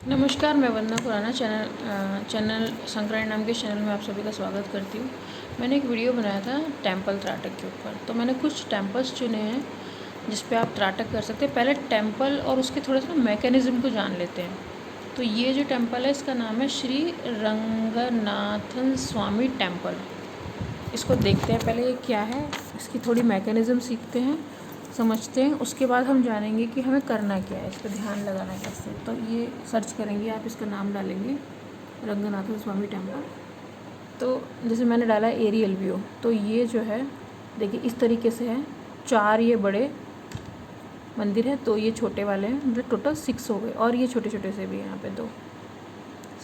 नमस्कार, मैं वंदना खुराना चैनल संक्रांत नाम के चैनल में आप सभी का स्वागत करती हूँ। मैंने एक वीडियो बनाया था टेम्पल त्राटक के ऊपर, तो मैंने कुछ टेम्पल्स चुने हैं जिस पे आप त्राटक कर सकते हैं। पहले टेम्पल और उसके थोड़ा सा मैकेनिज़्म को जान लेते हैं। तो ये जो टेम्पल है इसका नाम है श्री रंगनाथन स्वामी टेम्पल। इसको देखते हैं पहले ये क्या है, इसकी थोड़ी मैकेनिज़्म सीखते हैं, समझते हैं। उसके बाद हम जानेंगे कि हमें करना क्या है, इस पर ध्यान लगाना कैसे। तो ये सर्च करेंगे आप, इसका नाम डालेंगे रंगनाथ स्वामी टेम्पल। तो जैसे मैंने डाला एरियल व्यू, तो ये जो है देखिए इस तरीके से है। 4 ये बड़े मंदिर है, तो ये छोटे वाले हैं, मतलब टोटल 6 हो गए। और ये छोटे छोटे से भी हैं यहाँ पे 2,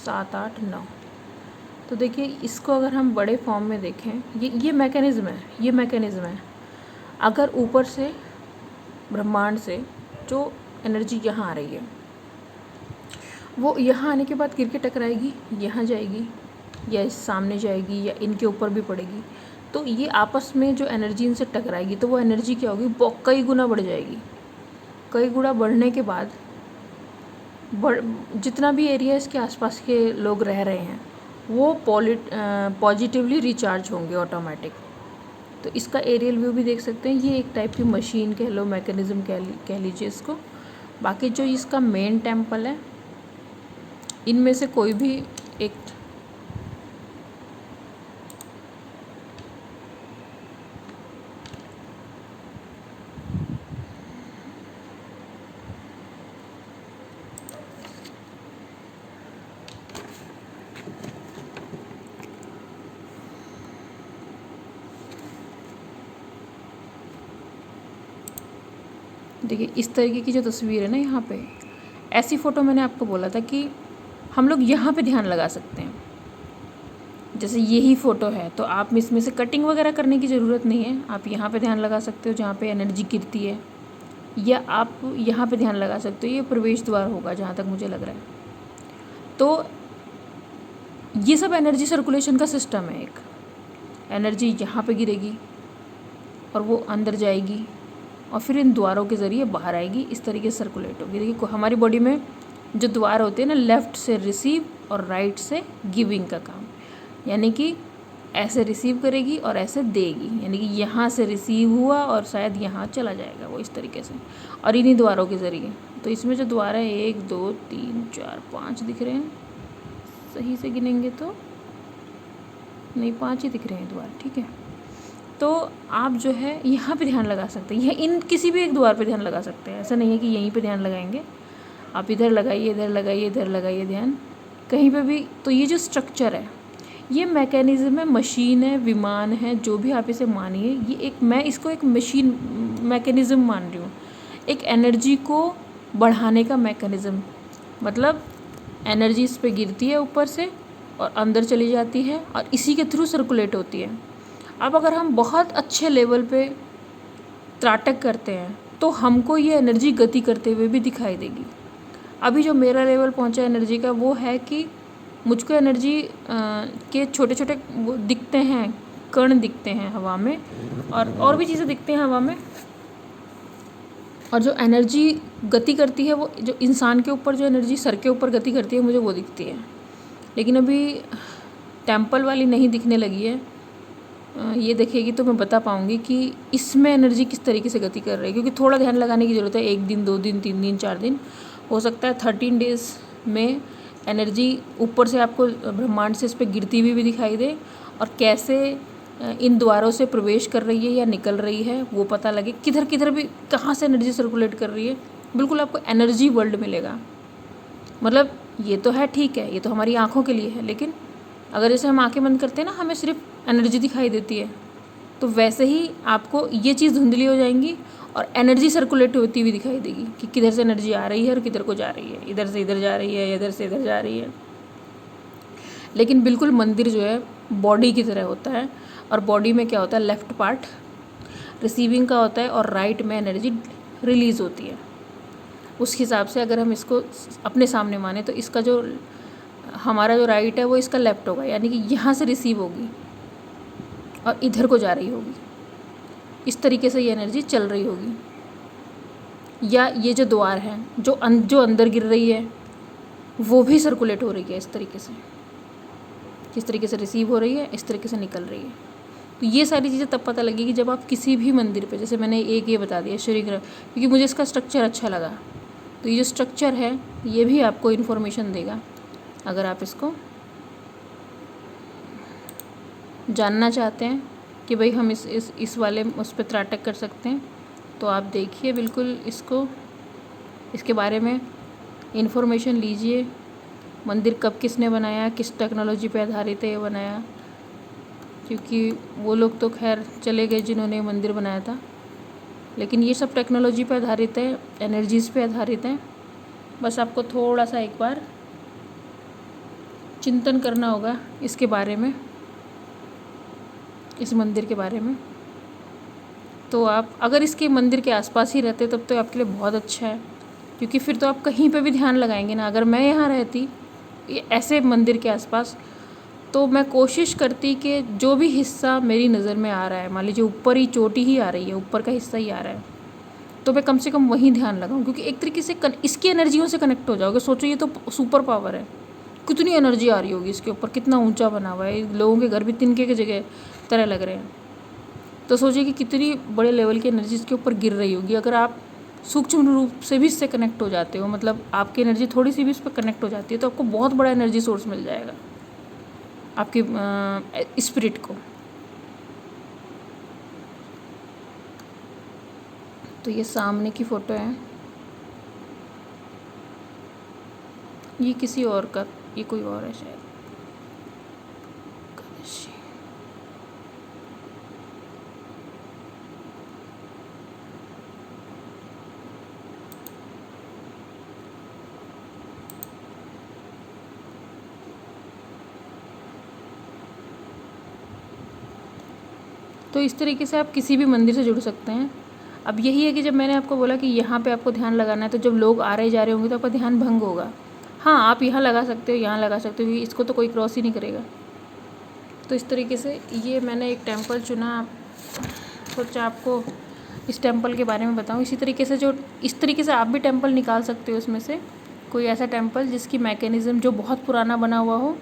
7, 8, 9। तो देखिए इसको अगर हम बड़े फॉर्म में देखें, ये मैकेनिज़्म है। अगर ऊपर से ब्रह्मांड से जो एनर्जी यहाँ आ रही है, वो यहाँ आने के बाद गिर के टकराएगी, यहाँ जाएगी या इस सामने जाएगी या इनके ऊपर भी पड़ेगी। तो ये आपस में जो एनर्जी इनसे टकराएगी, तो वो एनर्जी क्या होगी, कई गुना बढ़ जाएगी। कई गुना बढ़ने के बाद जितना भी एरिया इसके आसपास के लोग रह रहे हैं वो पॉजिटिवली रिचार्ज होंगे ऑटोमेटिक। तो इसका एरियल व्यू भी देख सकते हैं। ये एक टाइप की मशीन कह लो, मैकेनिज़्म कह लीजिए इसको। बाकी जो इसका मेन टेम्पल है, इनमें से कोई भी एक देखिए इस तरीके की जो तस्वीर है ना, यहाँ पे ऐसी फ़ोटो मैंने आपको बोला था कि हम लोग यहाँ पे ध्यान लगा सकते हैं। जैसे यही फ़ोटो है, तो आप इसमें से कटिंग वगैरह करने की ज़रूरत नहीं है। आप यहाँ पे ध्यान लगा सकते हो जहाँ पे एनर्जी गिरती है, या आप यहाँ पे ध्यान लगा सकते हो। ये प्रवेश द्वार होगा जहाँ तक मुझे लग रहा है। तो ये सब एनर्जी सर्कुलेशन का सिस्टम है। एक एनर्जी यहाँ पे गिरेगी और वो अंदर जाएगी और फिर इन द्वारों के ज़रिए बाहर आएगी, इस तरीके से सर्कुलेट होगी। देखिए हमारी बॉडी में जो द्वार होते हैं ना, लेफ़्ट से रिसीव और राइट से गिविंग का काम, यानी कि ऐसे रिसीव करेगी और ऐसे देगी, यानी कि यहाँ से रिसीव हुआ और शायद यहाँ चला जाएगा वो, इस तरीके से, और इन्हीं द्वारों के ज़रिए। तो इसमें जो द्वार है 1, 2, 3, 4, 5 दिख रहे हैं, सही से गिनेंगे तो नहीं, 5 ही दिख रहे हैं द्वार, ठीक है। तो आप जो है यहाँ पे ध्यान लगा सकते हैं, यह इन किसी भी एक द्वार पे ध्यान लगा सकते हैं। ऐसा नहीं है कि यहीं पे ध्यान लगाएंगे, आप इधर लगाइए, इधर लगाइए, इधर लगाइए ध्यान, कहीं पे भी। तो ये जो स्ट्रक्चर है, ये मैकेनिज़्म है, मशीन है, विमान है, जो भी आप इसे मानिए। ये एक, मैं इसको एक मशीन मैकेनिज़्म मान रही हूँ, एक एनर्जी को बढ़ाने का मैकेनिज़्म। मतलब एनर्जी इस पे गिरती है ऊपर से और अंदर चली जाती है और इसी के थ्रू सर्कुलेट होती है। अब अगर हम बहुत अच्छे लेवल पे त्राटक करते हैं तो हमको ये एनर्जी गति करते हुए भी दिखाई देगी। अभी जो मेरा लेवल पहुंचा एनर्जी का, वो है कि मुझको एनर्जी के छोटे छोटे वो दिखते हैं, कण दिखते हैं हवा में, और भी चीज़ें दिखते हैं हवा में। और जो एनर्जी गति करती है, वो जो इंसान के ऊपर जो एनर्जी सर के ऊपर गति करती है, मुझे वो दिखती है। लेकिन अभी टेम्पल वाली नहीं दिखने लगी है। ये देखेगी तो मैं बता पाऊँगी कि इसमें एनर्जी किस तरीके से गति कर रही है, क्योंकि थोड़ा ध्यान लगाने की ज़रूरत है। 1 दिन, 2 दिन, 3 दिन, 4 दिन, हो सकता है 13 डेज़ में एनर्जी ऊपर से आपको ब्रह्मांड से इस पर गिरती हुई भी दिखाई दे, और कैसे इन द्वारों से प्रवेश कर रही है या निकल रही है वो पता लगे। किधर किधर भी कहाँ से एनर्जी सर्कुलेट कर रही है, बिल्कुल आपको एनर्जी वर्ल्ड मिलेगा। मतलब ये तो है, ठीक है, ये तो हमारी आँखों के लिए है, लेकिन अगर जैसे हम आँखें बंद करते हैं ना, हमें सिर्फ एनर्जी दिखाई देती है, तो वैसे ही आपको ये चीज़ धुंधली हो जाएंगी और एनर्जी सर्कुलेट होती हुई दिखाई देगी कि किधर से एनर्जी आ रही है और किधर को जा रही है। इधर से इधर जा रही है, इधर से इधर जा रही है। लेकिन बिल्कुल मंदिर जो है बॉडी की तरह होता है, और बॉडी में क्या होता है, लेफ़्ट पार्ट रिसीविंग का होता है और राइट में एनर्जी रिलीज़ होती है। उस हिसाब से अगर हम इसको अपने सामने माने, तो इसका जो हमारा जो राइट है वो इसका लेफ़्ट होगा, यानी कि यहाँ से रिसीव होगी और इधर को जा रही होगी। इस तरीके से ये एनर्जी चल रही होगी। या ये जो द्वार है जो अंदर गिर रही है, वो भी सर्कुलेट हो रही है इस तरीके से, किस तरीके से रिसीव हो रही है, इस तरीके से निकल रही है। तो ये सारी चीज़ें तब पता लगेगी जब आप किसी भी मंदिर पे, जैसे मैंने एक ये बता दिया श्री ग्रह, क्योंकि मुझे इसका स्ट्रक्चर अच्छा लगा। तो ये जो स्ट्रक्चर है ये भी आपको इन्फॉर्मेशन देगा। अगर आप इसको जानना चाहते हैं कि भाई हम इस वाले उस पर त्राटक कर सकते हैं, तो आप देखिए बिल्कुल इसको, इसके बारे में इन्फॉर्मेशन लीजिए। मंदिर कब किसने बनाया, किस टेक्नोलॉजी पे आधारित है ये बनाया, क्योंकि वो लोग तो खैर चले गए जिन्होंने मंदिर बनाया था, लेकिन ये सब टेक्नोलॉजी पे आधारित है, एनर्जीज़ पे आधारित है। बस आपको थोड़ा सा एक बार चिंतन करना होगा इसके बारे में, इस मंदिर के बारे में। तो आप अगर इसके मंदिर के आसपास ही रहते तब तो आपके लिए बहुत अच्छा है, क्योंकि फिर तो आप कहीं पे भी ध्यान लगाएंगे ना। अगर मैं यहाँ रहती ऐसे मंदिर के आसपास, तो मैं कोशिश करती कि जो भी हिस्सा मेरी नज़र में आ रहा है, मान लीजिए ऊपर ही चोटी ही आ रही है, ऊपर का हिस्सा ही आ रहा है, तो मैं कम से कम वहीं ध्यान लगाऊं, क्योंकि एक तरीके से इसकी एनर्जियों से कनेक्ट हो जाओगे। सोचो ये तो सुपर पावर है, कितनी एनर्जी आ रही होगी इसके ऊपर, कितना ऊंचा बना हुआ है, लोगों के घर भी तिनके की जगह तरह लग रहे हैं। तो सोचिए कि कितनी बड़े लेवल की एनर्जी इसके ऊपर गिर रही होगी। अगर आप सूक्ष्म रूप से भी इससे कनेक्ट हो जाते हो, मतलब आपकी एनर्जी थोड़ी सी भी इस पर कनेक्ट हो जाती है, तो आपको बहुत बड़ा एनर्जी सोर्स मिल जाएगा आपके स्पिरिट को। तो ये सामने की फ़ोटो है, ये किसी और का, ये कोई और है शायद। तो इस तरीके से आप किसी भी मंदिर से जुड़ सकते हैं। अब यही है कि जब मैंने आपको बोला कि यहाँ पे आपको ध्यान लगाना है, तो जब लोग आ रहे जा रहे होंगे तो आपका ध्यान भंग होगा। हाँ, आप यहाँ लगा सकते हो, यहाँ लगा सकते हो, इसको तो कोई क्रॉस ही नहीं करेगा। तो इस तरीके से ये मैंने एक टेम्पल चुना, सोचा आपको इस टेम्पल के बारे में बताऊँ। इसी तरीके से इस तरीके से आप भी टेम्पल निकाल सकते हो इसमें से, कोई ऐसा टेम्पल जिसकी मैकेनिज़्म जो बहुत पुराना बना हुआ हो,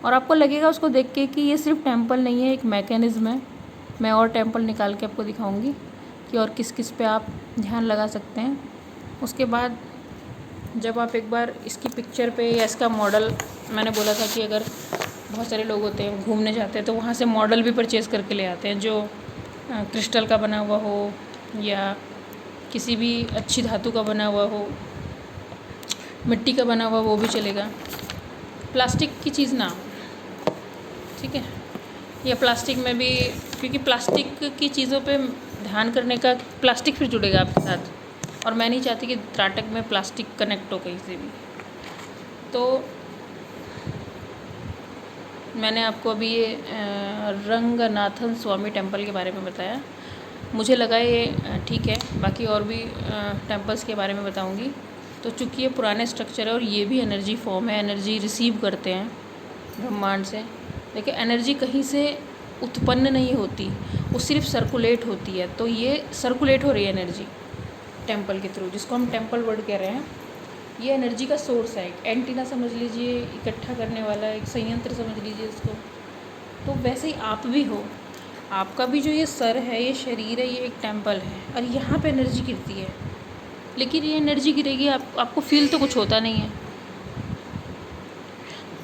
और आपको लगेगा उसको देख के कि ये सिर्फ टेम्पल नहीं है, एक मैकेनिज़्म है। मैं और टेम्पल निकाल के आपको दिखाऊंगी कि और किस किस पे आप ध्यान लगा सकते हैं। उसके बाद जब आप एक बार इसकी पिक्चर पे या इसका मॉडल, मैंने बोला था कि अगर बहुत सारे लोग होते हैं घूमने जाते हैं तो वहाँ से मॉडल भी परचेज़ करके ले आते हैं, जो क्रिस्टल का बना हुआ हो या किसी भी अच्छी धातु का बना हुआ हो, मिट्टी का बना हुआ वो भी चलेगा, प्लास्टिक की चीज़ ना, ठीक है। या प्लास्टिक में भी, क्योंकि प्लास्टिक की चीज़ों पे ध्यान करने का, प्लास्टिक फिर जुड़ेगा आपके साथ, और मैं नहीं चाहती कि त्राटक में प्लास्टिक कनेक्ट हो कहीं से भी। तो मैंने आपको अभी ये रंगनाथन स्वामी टेम्पल के बारे में बताया, मुझे लगा ये ठीक है। बाकी और भी टेम्पल्स के बारे में बताऊंगी। तो चूँकि ये पुराने स्ट्रक्चर है और ये भी एनर्जी फॉर्म है, एनर्जी रिसीव करते हैं ब्रह्मांड से, लेकिन एनर्जी कहीं से उत्पन्न नहीं होती, वो सिर्फ सर्कुलेट होती है। तो ये सर्कुलेट हो रही है एनर्जी टेम्पल के थ्रू, जिसको हम टेम्पल वर्ड कह रहे हैं। ये एनर्जी का सोर्स है, एक एंटीना समझ लीजिए, इकट्ठा करने वाला एक संयंत्र समझ लीजिए इसको। तो वैसे ही आप भी हो, आपका भी जो ये सर है, ये शरीर है, ये एक टेम्पल है, और यहाँ पे एनर्जी गिरती है। लेकिन ये एनर्जी गिरेगी, आपको फील तो कुछ होता नहीं है।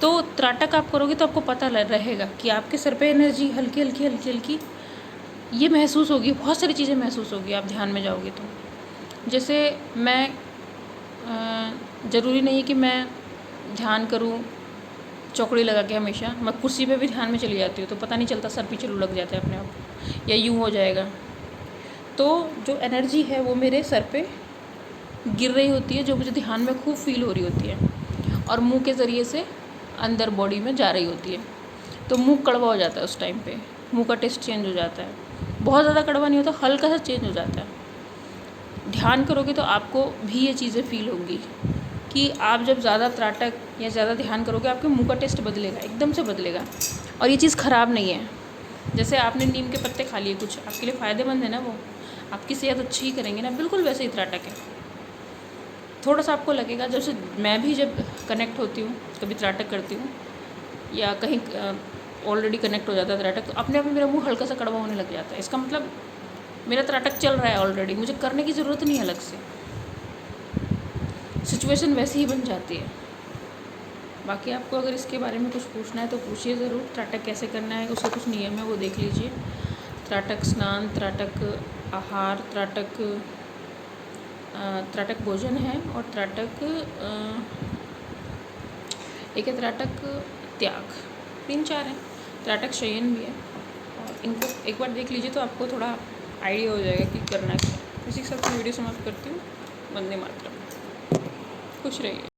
तो त्राटक आप करोगे तो आपको पता रहेगा कि आपके सर पे एनर्जी हल्की हल्की हल्की हल्की ये महसूस होगी, बहुत सारी चीज़ें महसूस होगी आप ध्यान में जाओगे तो। जैसे मैं ज़रूरी नहीं है कि मैं ध्यान करूं चौकड़ी लगा के, हमेशा मैं कुर्सी पे भी ध्यान में चली जाती हूँ, तो पता नहीं चलता, सर पीछे लुढ़क जाता है अपने आप, या यूँ हो जाएगा। तो जो एनर्जी है वो मेरे सर पे गिर रही होती है, जो मुझे ध्यान में खूब फील हो रही होती है, और मुंह के ज़रिए से अंदर बॉडी में जा रही होती है। तो मुंह कड़वा हो जाता है उस टाइम पे, मुंह का टेस्ट चेंज हो जाता है, बहुत ज़्यादा कड़वा नहीं होता, हल्का सा चेंज हो जाता है। ध्यान करोगे तो आपको भी ये चीज़ें फील होंगी कि आप जब ज़्यादा त्राटक या ज़्यादा ध्यान करोगे, आपके मुंह का टेस्ट बदलेगा, एकदम से बदलेगा। और ये चीज़ ख़राब नहीं है। जैसे आपने नीम के पत्ते खा लिए, कुछ आपके लिए फ़ायदेमंद है ना, वो आपकी सेहत अच्छी ही करेंगे ना, बिल्कुल वैसे ही त्राटक है। थोड़ा सा आपको लगेगा, जैसे मैं भी जब कनेक्ट होती हूँ, कभी त्राटक करती हूँ या कहीं ऑलरेडी कनेक्ट हो जाता है त्राटक, तो अपने आप में मेरा मुंह हल्का सा कड़वा होने लग जाता है। इसका मतलब मेरा त्राटक चल रहा है ऑलरेडी, मुझे करने की ज़रूरत नहीं है अलग से, सिचुएशन वैसी ही बन जाती है। बाकी आपको अगर इसके बारे में कुछ पूछना है तो पूछिए ज़रूर। त्राटक कैसे करना है, उसका कुछ नियम है, वो देख लीजिए। त्राटक स्नान, त्राटक आहार, त्राटक भोजन है, और त्राटक एक है त्राटक त्याग, 3-4 हैं। त्राटक शयन भी है, और इनको एक बार देख लीजिए तो आपको थोड़ा आइडिया हो जाएगा कि करना क्या है। इसी के साथ वीडियो समाप्त करती हूँ। वंदे मातरम। खुश रहिए।